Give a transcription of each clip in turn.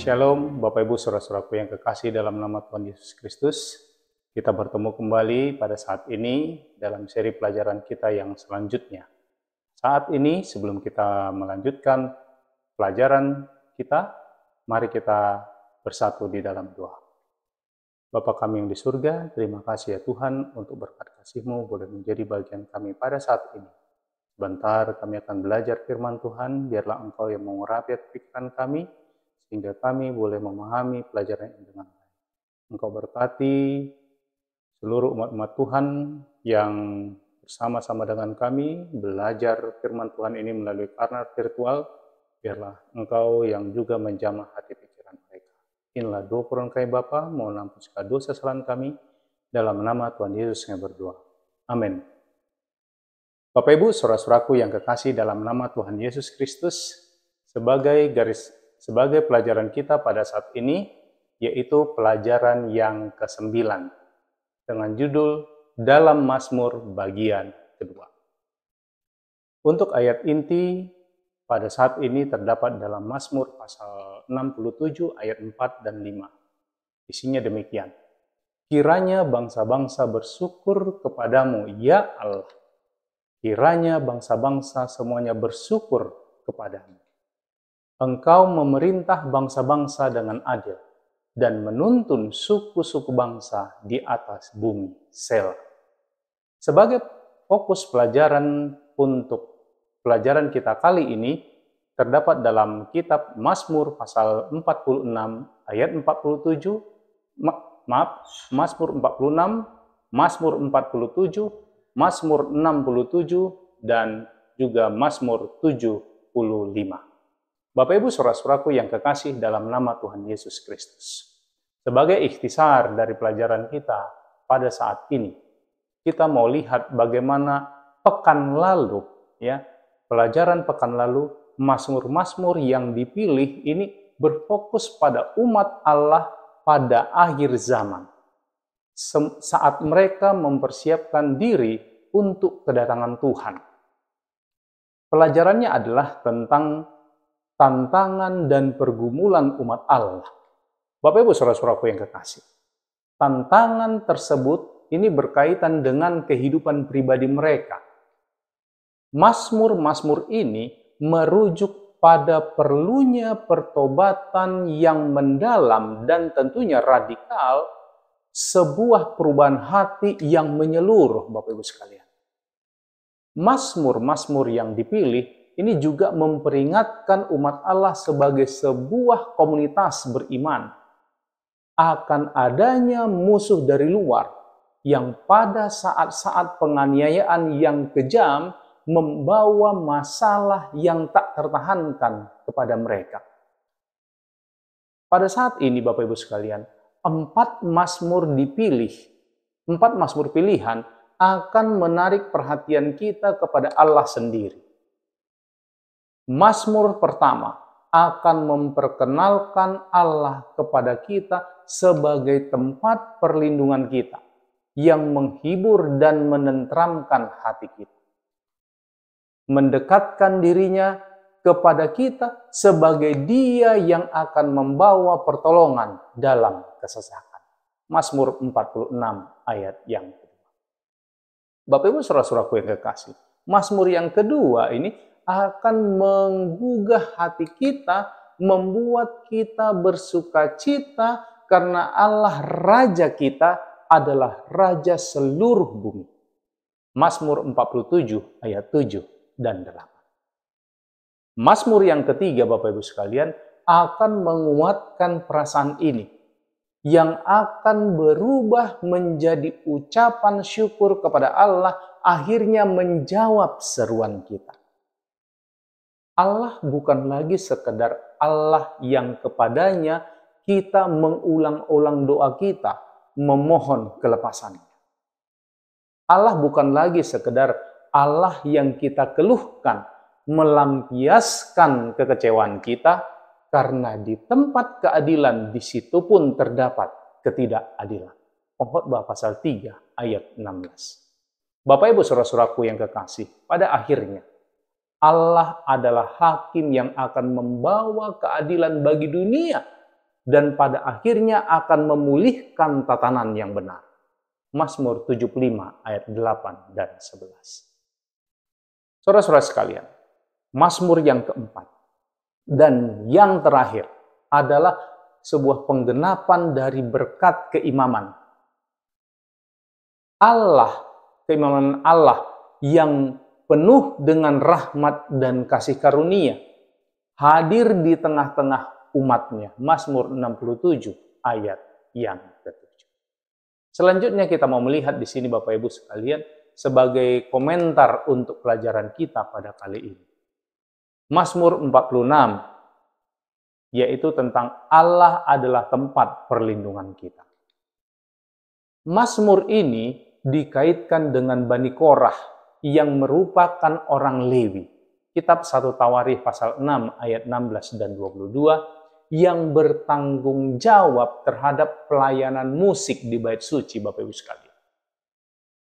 Shalom, Bapak Ibu Saudara-saudaraku yang kekasih dalam nama Tuhan Yesus Kristus. Kita bertemu kembali pada saat ini dalam seri pelajaran kita yang selanjutnya. Saat ini sebelum kita melanjutkan pelajaran kita, mari kita bersatu di dalam doa. Bapa kami yang di surga, terima kasih ya Tuhan untuk berkat kasih-Mu boleh menjadi bagian kami pada saat ini. Sebentar kami akan belajar firman Tuhan, biarlah Engkau yang mengurapi pikiran kami, sehingga kami boleh memahami pelajaran ini dengan baik. Engkau berkati seluruh umat-umat Tuhan yang bersama-sama dengan kami belajar firman Tuhan ini melalui kanal virtual. Biarlah Engkau yang juga menjamah hati pikiran mereka. Inilah doa permohonan kami Bapa, mohon ampun segala dosa kesalahan kami, dalam nama Tuhan Yesus yang berdoa. Amin. Bapak Ibu, saudara-saudaraku yang kekasih dalam nama Tuhan Yesus Kristus, sebagai pelajaran kita pada saat ini, yaitu pelajaran yang ke-9 dengan judul Dalam Mazmur bagian kedua. Untuk ayat inti pada saat ini terdapat dalam Mazmur pasal 67 ayat 4 dan 5. Isinya demikian. Kiranya bangsa-bangsa bersyukur kepadamu, ya Allah. Kiranya bangsa-bangsa semuanya bersyukur kepadamu. Engkau memerintah bangsa-bangsa dengan adil dan menuntun suku-suku bangsa di atas bumi. Selah. Sebagai fokus pelajaran untuk pelajaran kita kali ini terdapat dalam kitab Mazmur pasal 46 ayat 47, Mazmur 46, Mazmur 47, Mazmur 67 dan juga Mazmur 75. Bapak Ibu saudara-saudaraku yang kekasih dalam nama Tuhan Yesus Kristus. Sebagai ikhtisar dari pelajaran kita pada saat ini, kita mau lihat bagaimana pekan lalu, ya, pelajaran pekan lalu, Mazmur-Mazmur yang dipilih ini berfokus pada umat Allah pada akhir zaman. Saat mereka mempersiapkan diri untuk kedatangan Tuhan. Pelajarannya adalah tentang tantangan dan pergumulan umat Allah. Bapak Ibu saudara-saudaraku yang kekasih. Tantangan tersebut ini berkaitan dengan kehidupan pribadi mereka. Mazmur-mazmur ini merujuk pada perlunya pertobatan yang mendalam dan tentunya radikal, sebuah perubahan hati yang menyeluruh, Bapak Ibu sekalian. Mazmur-mazmur yang dipilih ini juga memperingatkan umat Allah sebagai sebuah komunitas beriman akan adanya musuh dari luar yang pada saat-saat penganiayaan yang kejam membawa masalah yang tak tertahankan kepada mereka. Pada saat ini Bapak Ibu sekalian, 4 mazmur dipilih, 4 mazmur pilihan akan menarik perhatian kita kepada Allah sendiri. Mazmur pertama akan memperkenalkan Allah kepada kita sebagai tempat perlindungan kita yang menghibur dan menenteramkan hati kita. Mendekatkan dirinya kepada kita sebagai Dia yang akan membawa pertolongan dalam kesesakan. Mazmur 46 ayat yang kedua. Bapak Ibu saudara-saudaraku yang kekasih, Mazmur yang kedua ini akan menggugah hati kita, membuat kita bersukacita karena Allah Raja kita adalah Raja seluruh bumi. Mazmur 47 ayat 7 dan 8. Mazmur yang ketiga Bapak Ibu sekalian akan menguatkan perasaan ini yang akan berubah menjadi ucapan syukur kepada Allah, akhirnya menjawab seruan kita. Allah bukan lagi sekedar Allah yang kepadanya kita mengulang-ulang doa kita, memohon kelepasannya. Allah bukan lagi sekedar Allah yang kita keluhkan, melampiaskan kekecewaan kita, karena di tempat keadilan di situ pun terdapat ketidakadilan. Pengkhotbah pasal 3 ayat 16. Bapak Ibu saudara-saudaraku yang kekasih, pada akhirnya Allah adalah hakim yang akan membawa keadilan bagi dunia dan pada akhirnya akan memulihkan tatanan yang benar. Mazmur 75 ayat 8 dan 11. Saudara-saudara sekalian, Mazmur yang keempat dan yang terakhir adalah sebuah penggenapan dari berkat keimaman. Keimaman Allah yang penuh dengan rahmat dan kasih karunia hadir di tengah-tengah umatnya. Mazmur 67 ayat yang ke-7. Selanjutnya kita mau melihat di sini Bapak Ibu sekalian sebagai komentar untuk pelajaran kita pada kali ini. Mazmur 46 yaitu tentang Allah adalah tempat perlindungan kita. Mazmur ini dikaitkan dengan Bani Korah yang merupakan orang Lewi. Kitab 1 Tawarikh pasal 6 ayat 16 dan 22 yang bertanggung jawab terhadap pelayanan musik di bait suci Bapak Ibu sekalian.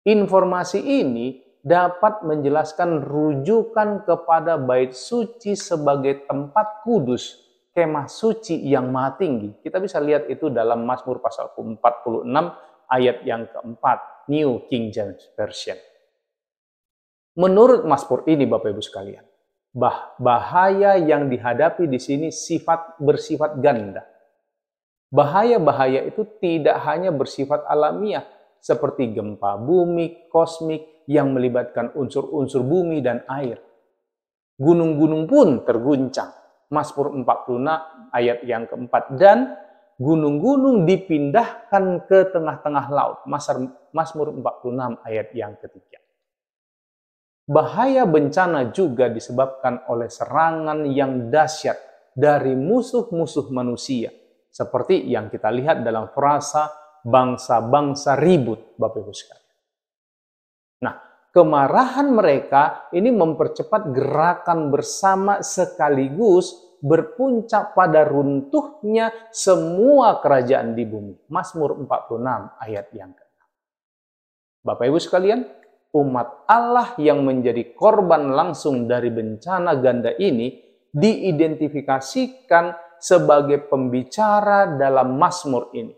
Informasi ini dapat menjelaskan rujukan kepada bait suci sebagai tempat kudus, kemah suci yang maha tinggi. Kita bisa lihat itu dalam Mazmur pasal 46 ayat yang keempat, New King James Version. Menurut Mazmur ini Bapak Ibu sekalian, bahaya yang dihadapi di sini bersifat ganda. Bahaya-bahaya itu tidak hanya bersifat alamiah, seperti gempa bumi, kosmik yang melibatkan unsur-unsur bumi dan air. Gunung-gunung pun terguncang. Mazmur 46 ayat yang keempat. Dan gunung-gunung dipindahkan ke tengah-tengah laut. Mazmur 46 ayat yang ketiga. Bahaya bencana juga disebabkan oleh serangan yang dahsyat dari musuh-musuh manusia. Seperti yang kita lihat dalam frasa bangsa-bangsa ribut, Bapak Ibu sekalian. Nah, kemarahan mereka ini mempercepat gerakan bersama sekaligus berpuncak pada runtuhnya semua kerajaan di bumi. Mazmur 46 ayat yang ke-6. Bapak Ibu sekalian, umat Allah yang menjadi korban langsung dari bencana ganda ini diidentifikasikan sebagai pembicara dalam Mazmur ini,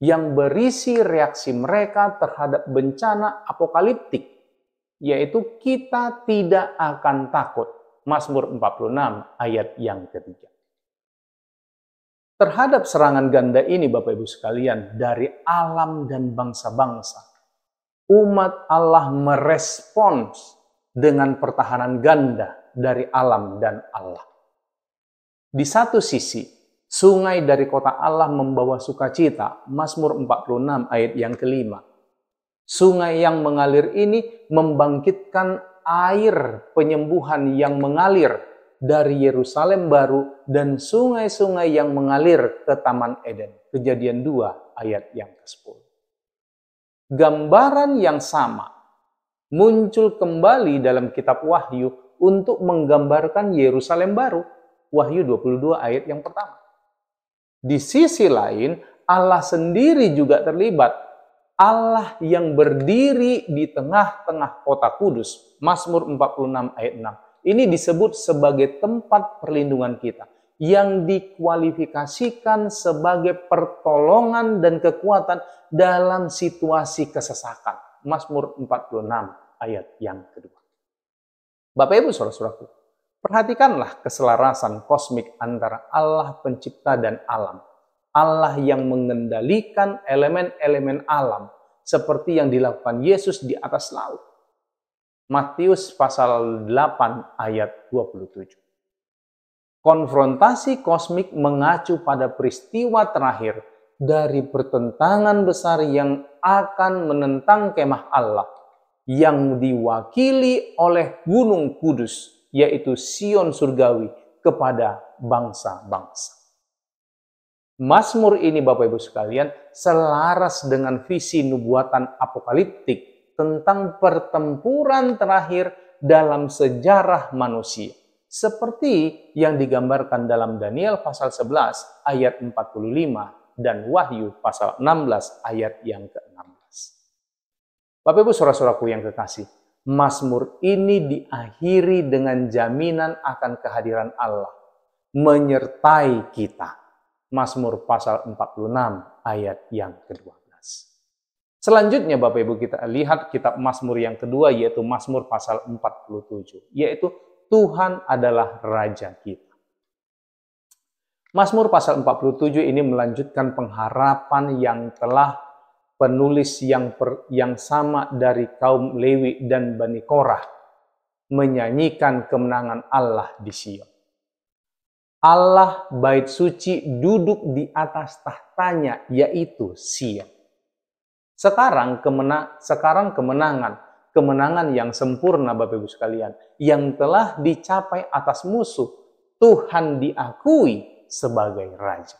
yang berisi reaksi mereka terhadap bencana apokaliptik, yaitu kita tidak akan takut. Mazmur 46 ayat yang ketiga. Terhadap serangan ganda ini Bapak Ibu sekalian dari alam dan bangsa-bangsa, umat Allah merespons dengan pertahanan ganda dari alam dan Allah. Di satu sisi, sungai dari kota Allah membawa sukacita, Mazmur 46 ayat yang kelima. Sungai yang mengalir ini membangkitkan air penyembuhan yang mengalir dari Yerusalem baru dan sungai-sungai yang mengalir ke Taman Eden. Kejadian 2 ayat yang ke-10. Gambaran yang sama muncul kembali dalam kitab Wahyu untuk menggambarkan Yerusalem baru. Wahyu 22 ayat yang pertama. Di sisi lain, Allah sendiri juga terlibat. Allah yang berdiri di tengah-tengah kota kudus. Mazmur 46 ayat 6. Ini disebut sebagai tempat perlindungan kita, yang dikualifikasikan sebagai pertolongan dan kekuatan dalam situasi kesesakan. Mazmur 46 ayat yang kedua. Bapak Ibu saudara-saudaraku, perhatikanlah keselarasan kosmik antara Allah pencipta dan alam. Allah yang mengendalikan elemen-elemen alam seperti yang dilakukan Yesus di atas laut. Matius pasal 8 ayat 27. Konfrontasi kosmik mengacu pada peristiwa terakhir dari pertentangan besar yang akan menentang kemah Allah yang diwakili oleh Gunung Kudus, yaitu Sion surgawi, kepada bangsa-bangsa. Mazmur ini Bapak Ibu sekalian selaras dengan visi nubuatan apokaliptik tentang pertempuran terakhir dalam sejarah manusia, seperti yang digambarkan dalam Daniel pasal 11 ayat 45 dan Wahyu pasal 16 ayat yang ke-16. Bapak Ibu saudara-saudaraku yang kekasih, Mazmur ini diakhiri dengan jaminan akan kehadiran Allah menyertai kita. Mazmur pasal 46 ayat yang ke-12. Selanjutnya Bapak Ibu kita lihat kitab Mazmur yang kedua, yaitu Mazmur pasal 47, yaitu Tuhan adalah Raja kita. Mazmur pasal 47 ini melanjutkan pengharapan yang telah penulis yang sama dari kaum Lewi dan Bani Korah menyanyikan kemenangan Allah di Sion. Allah bait suci duduk di atas tahtanya, yaitu Sion. Sekarang kemenangan yang sempurna Bapak Ibu sekalian, yang telah dicapai atas musuh, Tuhan diakui sebagai Raja.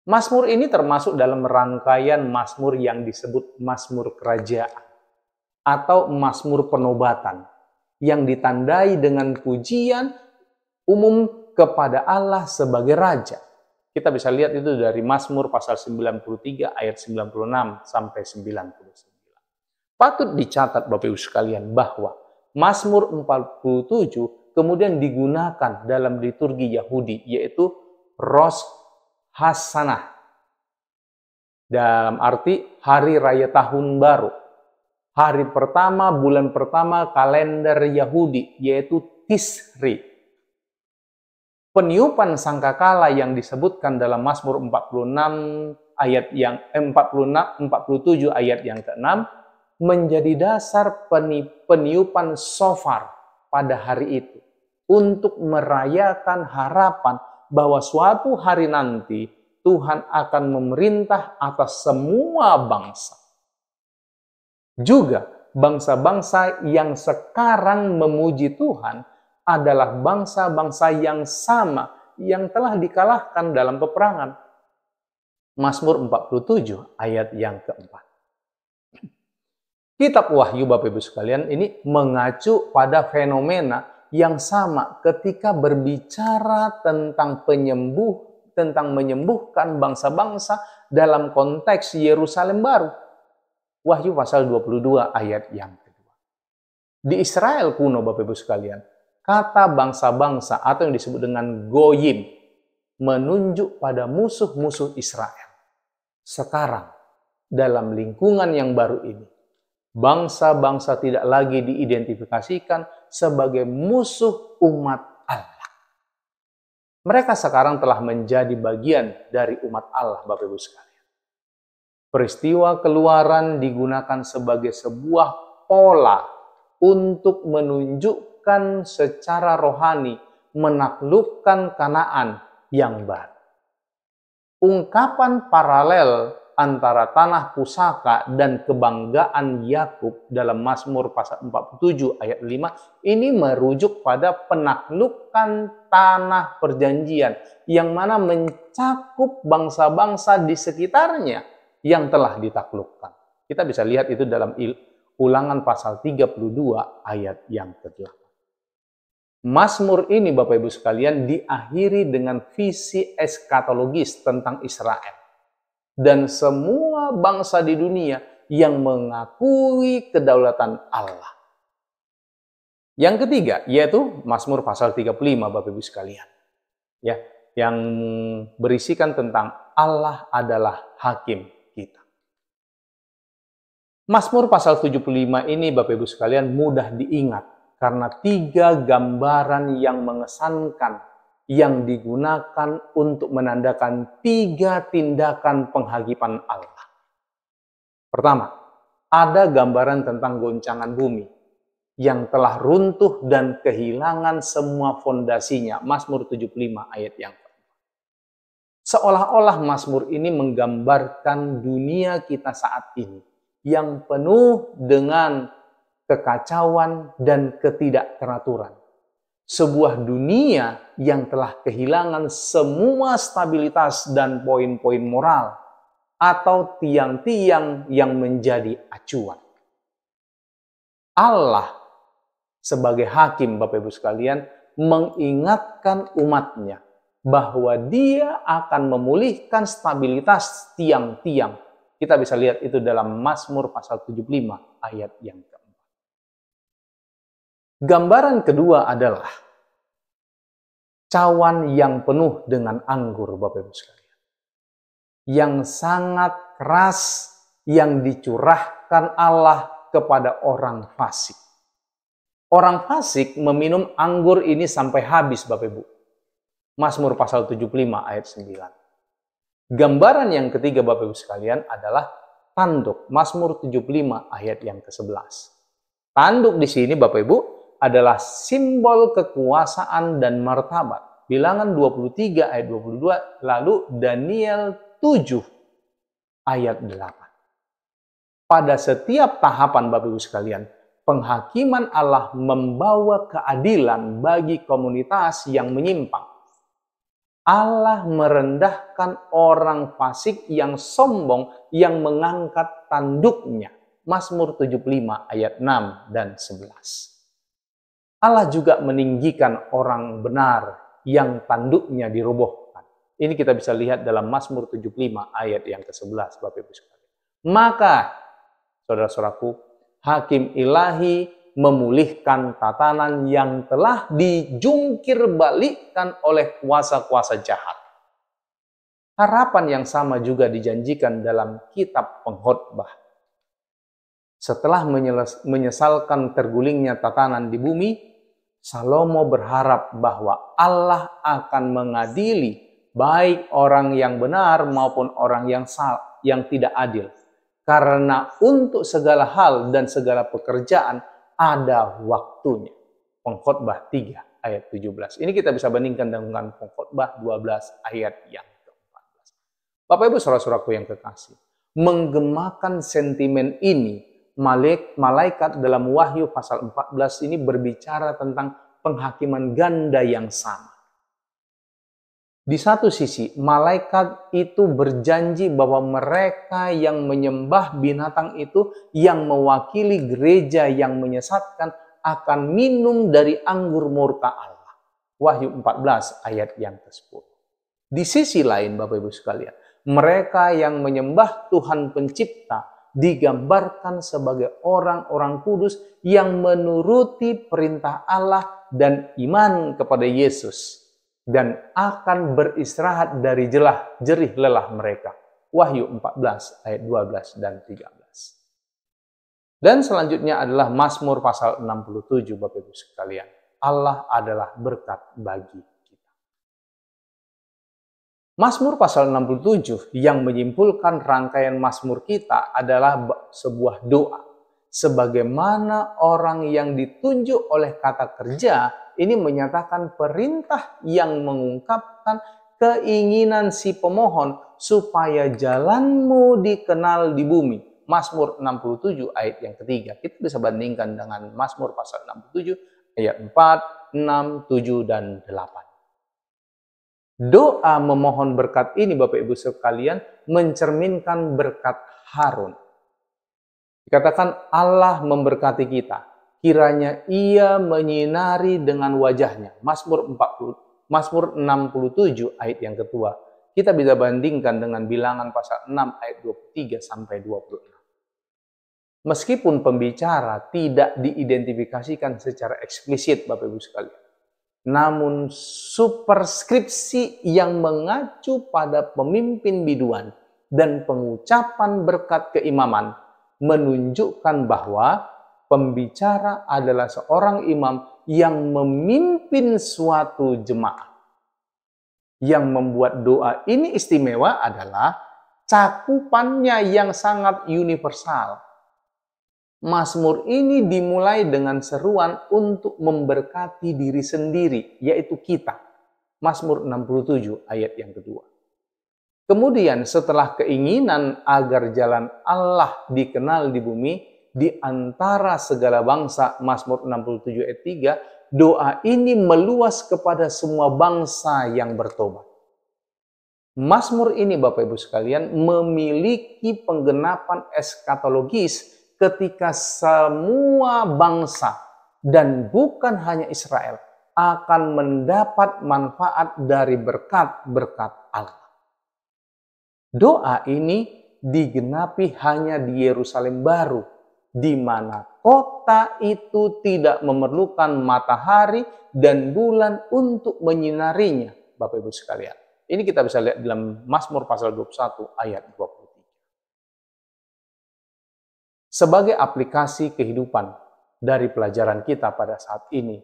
Mazmur ini termasuk dalam rangkaian mazmur yang disebut Mazmur Kerajaan atau Mazmur Penobatan, yang ditandai dengan pujian umum kepada Allah sebagai Raja. Kita bisa lihat itu dari Mazmur pasal 93 ayat 96 sampai 99. Patut dicatat Bapak Ibu sekalian bahwa Mazmur 47 kemudian digunakan dalam liturgi Yahudi, yaitu Rosh Hashanah, dalam arti hari raya tahun baru, hari pertama bulan pertama kalender Yahudi, yaitu Tishri. Peniupan sangkakala yang disebutkan dalam Mazmur 47 ayat yang ke-6 menjadi dasar peniupan shofar pada hari itu, untuk merayakan harapan bahwa suatu hari nanti Tuhan akan memerintah atas semua bangsa. Juga bangsa-bangsa yang sekarang memuji Tuhan adalah bangsa-bangsa yang sama yang telah dikalahkan dalam peperangan. Mazmur 47 ayat yang ke-4. Kitab Wahyu Bapak Ibu sekalian ini mengacu pada fenomena yang sama ketika berbicara tentang menyembuhkan bangsa-bangsa dalam konteks Yerusalem baru. Wahyu pasal 22 ayat yang kedua. Di Israel kuno Bapak Ibu sekalian, kata bangsa-bangsa atau yang disebut dengan Goyim menunjuk pada musuh-musuh Israel. Sekarang dalam lingkungan yang baru ini, bangsa-bangsa tidak lagi diidentifikasikan sebagai musuh umat Allah. Mereka sekarang telah menjadi bagian dari umat Allah, Bapak Ibu sekalian. Peristiwa keluaran digunakan sebagai sebuah pola untuk menunjukkan secara rohani menaklukkan Kanaan yang baru. Ungkapan paralel antara tanah pusaka dan kebanggaan Yakub dalam Mazmur pasal 47 ayat 5 ini merujuk pada penaklukan tanah perjanjian yang mana mencakup bangsa-bangsa di sekitarnya yang telah ditaklukkan. Kita bisa lihat itu dalam Ulangan pasal 32 ayat yang ke-8. Mazmur ini Bapak Ibu sekalian diakhiri dengan visi eskatologis tentang Israel dan semua bangsa di dunia yang mengakui kedaulatan Allah. Yang ketiga yaitu Mazmur pasal 35 Bapak Ibu sekalian. Ya, yang berisikan tentang Allah adalah hakim kita. Mazmur pasal 75 ini Bapak Ibu sekalian mudah diingat karena 3 gambaran yang mengesankan yang digunakan untuk menandakan 3 tindakan penghakiman Allah. Pertama, ada gambaran tentang goncangan bumi yang telah runtuh dan kehilangan semua fondasinya. Mazmur 75 ayat yang ke-4. Seolah-olah Mazmur ini menggambarkan dunia kita saat ini yang penuh dengan kekacauan dan ketidakteraturan. Sebuah dunia yang telah kehilangan semua stabilitas dan poin-poin moral atau tiang-tiang yang menjadi acuan. Allah sebagai hakim Bapak Ibu sekalian mengingatkan umatnya bahwa Dia akan memulihkan stabilitas tiang-tiang. Kita bisa lihat itu dalam Mazmur pasal 75 ayat yang ke-4. Gambaran kedua adalah cawan yang penuh dengan anggur, Bapak Ibu sekalian, yang sangat keras yang dicurahkan Allah kepada orang fasik. Orang fasik meminum anggur ini sampai habis, Bapak Ibu. Mazmur pasal 75 ayat 9. Gambaran yang ketiga, Bapak Ibu sekalian, adalah tanduk. Mazmur 75 ayat yang ke-11. Tanduk di sini, Bapak Ibu, adalah simbol kekuasaan dan martabat. Bilangan 23 ayat 22, lalu Daniel 7 ayat 8. Pada setiap tahapan, Bapak Ibu sekalian, penghakiman Allah membawa keadilan bagi komunitas yang menyimpang. Allah merendahkan orang fasik yang sombong yang mengangkat tanduknya. Mazmur 75 ayat 6 dan 11. Allah juga meninggikan orang benar yang tanduknya dirobohkan. Ini kita bisa lihat dalam Mazmur 75 ayat yang ke-11, Bapak Ibu sekalian. Maka, saudara-saudaraku, hakim ilahi memulihkan tatanan yang telah dijungkir balikkan oleh kuasa-kuasa jahat. Harapan yang sama juga dijanjikan dalam kitab Pengkhotbah. Setelah menyesalkan tergulingnya tatanan di bumi, Salomo berharap bahwa Allah akan mengadili baik orang yang benar maupun orang yang tidak adil. Karena untuk segala hal dan segala pekerjaan ada waktunya. Pengkhotbah 3 ayat 17. Ini kita bisa bandingkan dengan Pengkhotbah 12 ayat yang ke-14. Bapak Ibu saudara-saudaraku yang kekasih, menggemakan sentimen ini, malaikat dalam Wahyu pasal 14 ini berbicara tentang penghakiman ganda yang sama. Di satu sisi, malaikat itu berjanji bahwa mereka yang menyembah binatang itu, yang mewakili gereja yang menyesatkan, akan minum dari anggur murka Allah. Wahyu 14 ayat yang ke-10. Di sisi lain, Bapak Ibu sekalian, mereka yang menyembah Tuhan Pencipta digambarkan sebagai orang-orang kudus yang menuruti perintah Allah dan iman kepada Yesus, dan akan beristirahat dari jerih lelah mereka. Wahyu 14 ayat 12 dan 13. Dan selanjutnya adalah Mazmur pasal 67, Bapak Ibu sekalian. Allah adalah berkat bagi kita. Mazmur pasal 67 yang menyimpulkan rangkaian Mazmur kita adalah sebuah doa. Sebagaimana orang yang ditunjuk oleh kata kerja ini menyatakan perintah yang mengungkapkan keinginan si pemohon supaya jalanmu dikenal di bumi. Mazmur 67 ayat yang ketiga. Kita bisa bandingkan dengan Mazmur pasal 67 ayat 4, 6, 7, dan 8. Doa memohon berkat ini, Bapak Ibu sekalian, mencerminkan berkat Harun. Dikatakan Allah memberkati kita, kiranya ia menyinari dengan wajahnya. Mazmur 67 ayat yang kedua. Kita bisa bandingkan dengan Bilangan pasal 6 ayat 23 sampai 26. Meskipun pembicara tidak diidentifikasikan secara eksplisit, Bapak Ibu sekalian, namun superskripsi yang mengacu pada pemimpin biduan dan pengucapan berkat keimaman menunjukkan bahwa pembicara adalah seorang imam yang memimpin suatu jemaat. Yang membuat doa ini istimewa adalah cakupannya yang sangat universal. Mazmur ini dimulai dengan seruan untuk memberkati diri sendiri, yaitu kita. Mazmur 67 ayat yang kedua. Kemudian setelah keinginan agar jalan Allah dikenal di bumi di antara segala bangsa, Mazmur 67 ayat 3, doa ini meluas kepada semua bangsa yang bertobat. Mazmur ini, Bapak Ibu sekalian, memiliki penggenapan eskatologis ketika semua bangsa dan bukan hanya Israel akan mendapat manfaat dari berkat-berkat Allah. Doa ini digenapi hanya di Yerusalem baru, di mana kota itu tidak memerlukan matahari dan bulan untuk menyinarinya, Bapak Ibu sekalian. Ini kita bisa lihat dalam Mazmur pasal 21 ayat 23. Sebagai aplikasi kehidupan dari pelajaran kita pada saat ini,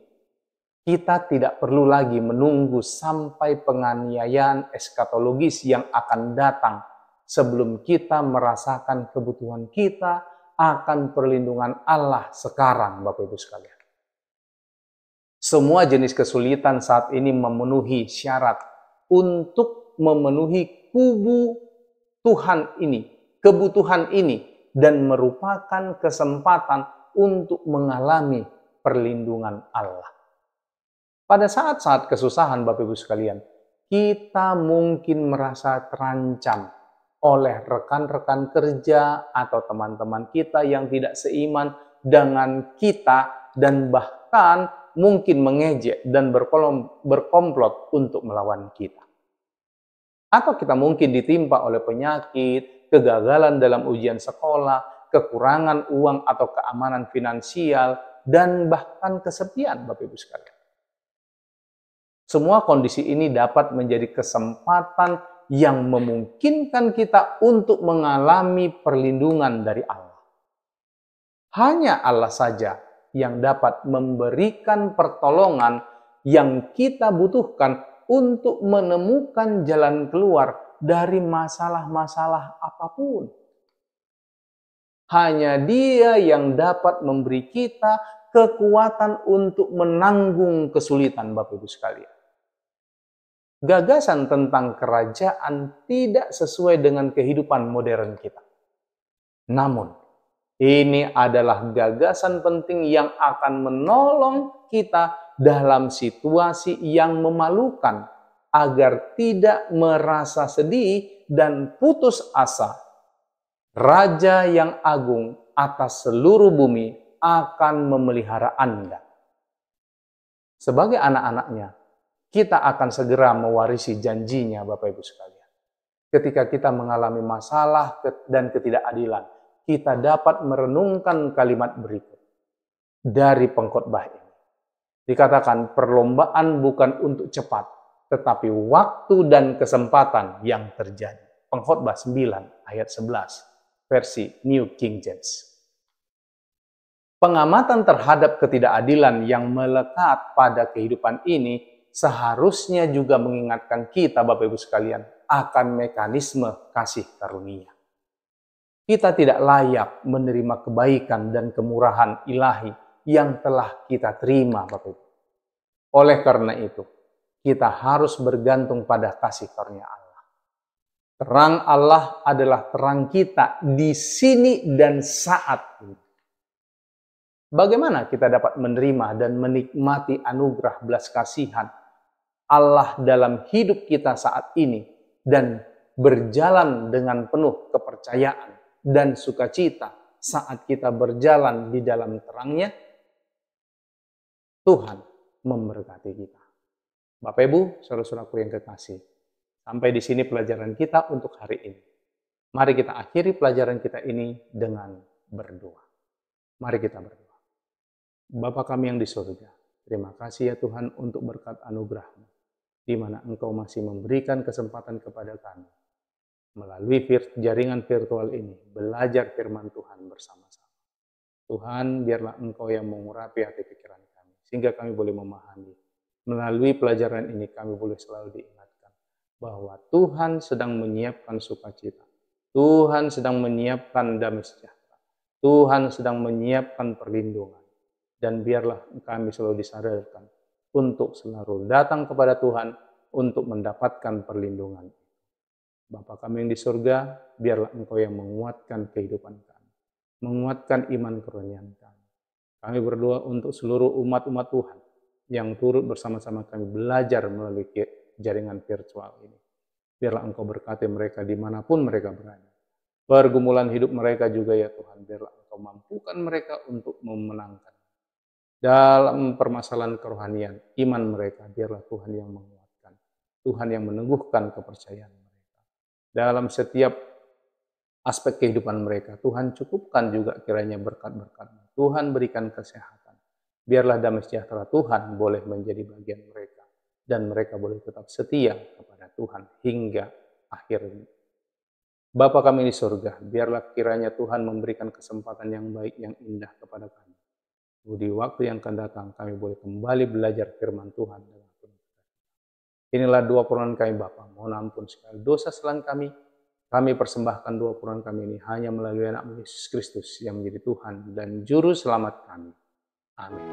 kita tidak perlu lagi menunggu sampai penganiayaan eskatologis yang akan datang sebelum kita merasakan kebutuhan kita akan perlindungan Allah sekarang, Bapak Ibu sekalian. Semua jenis kesulitan saat ini memenuhi syarat untuk memenuhi kubu Tuhan ini, kebutuhan ini, dan merupakan kesempatan untuk mengalami perlindungan Allah. Pada saat-saat kesusahan, Bapak Ibu sekalian, kita mungkin merasa terancam oleh rekan-rekan kerja atau teman-teman kita yang tidak seiman dengan kita dan bahkan mungkin mengejek dan berkomplot untuk melawan kita. Atau kita mungkin ditimpa oleh penyakit, kegagalan dalam ujian sekolah, kekurangan uang atau keamanan finansial, dan bahkan kesepian, Bapak Ibu sekalian. Semua kondisi ini dapat menjadi kesempatan yang memungkinkan kita untuk mengalami perlindungan dari Allah. Hanya Allah saja yang dapat memberikan pertolongan yang kita butuhkan untuk menemukan jalan keluar dari masalah-masalah apapun. Hanya Dia yang dapat memberi kita kekuatan untuk menanggung kesulitan, Bapak Ibu sekalian. Gagasan tentang kerajaan tidak sesuai dengan kehidupan modern kita. Namun, ini adalah gagasan penting yang akan menolong kita dalam situasi yang memalukan agar tidak merasa sedih dan putus asa. Raja yang agung atas seluruh bumi akan memelihara Anda. Sebagai anak-anaknya, kita akan segera mewarisi janjinya, Bapak Ibu sekalian. Ketika kita mengalami masalah dan ketidakadilan, kita dapat merenungkan kalimat berikut dari pengkhotbah ini. Dikatakan perlombaan bukan untuk cepat, tetapi waktu dan kesempatan yang terjadi. Pengkhotbah 9 ayat 11, versi New King James. Pengamatan terhadap ketidakadilan yang melekat pada kehidupan ini seharusnya juga mengingatkan kita, Bapak Ibu sekalian, akan mekanisme kasih karunia. Kita tidak layak menerima kebaikan dan kemurahan ilahi yang telah kita terima, Bapak Ibu. Oleh karena itu, kita harus bergantung pada kasih karunia Allah. Terang Allah adalah terang kita di sini dan saat ini. Bagaimana kita dapat menerima dan menikmati anugerah belas kasihan Allah dalam hidup kita saat ini dan berjalan dengan penuh kepercayaan dan sukacita saat kita berjalan di dalam terangnya? Tuhan memberkati kita. Bapak Ibu, saudara-saudaraku yang kekasih, sampai di sini pelajaran kita untuk hari ini. Mari kita akhiri pelajaran kita ini dengan berdoa. Mari kita berdoa. Bapa kami yang di surga, terima kasih ya Tuhan untuk berkat anugerah-Mu, di mana Engkau masih memberikan kesempatan kepada kami melalui jaringan virtual ini, belajar firman Tuhan bersama-sama. Tuhan, biarlah Engkau yang mengurapi hati pikiran kami, sehingga kami boleh memahami. Melalui pelajaran ini kami boleh selalu diingatkan bahwa Tuhan sedang menyiapkan sukacita, Tuhan sedang menyiapkan damai sejahtera, Tuhan sedang menyiapkan perlindungan. Dan biarlah kami selalu disadarkan untuk selalu datang kepada Tuhan untuk mendapatkan perlindungan. Bapa kami yang di surga, biarlah Engkau yang menguatkan kehidupan kami, menguatkan iman kerohanian kami. Kami berdoa untuk seluruh umat-umat Tuhan yang turut bersama-sama kami belajar melalui jaringan virtual ini. Biarlah Engkau berkati mereka dimanapun mereka berada. Pergumulan hidup mereka juga ya Tuhan, biarlah Engkau mampukan mereka untuk memenangkan. Dalam permasalahan kerohanian, iman mereka, biarlah Tuhan yang menguatkan. Tuhan yang meneguhkan kepercayaan mereka. Dalam setiap aspek kehidupan mereka. Tuhan cukupkan juga kiranya berkat-berkat-Mu. Tuhan berikan kesehatan. Biarlah damai sejahtera Tuhan boleh menjadi bagian mereka. Dan mereka boleh tetap setia kepada Tuhan hingga akhir. Bapa kami di surga, biarlah kiranya Tuhan memberikan kesempatan yang baik, yang indah kepada kami. Di waktu yang akan datang, kami boleh kembali belajar firman Tuhan. Inilah doa permohonan kami Bapa. Mohon ampun segala dosa kesalahan kami. Kami persembahkan doa permohonan kami ini hanya melalui anak Yesus Kristus yang menjadi Tuhan dan Juru Selamat kami. Amin.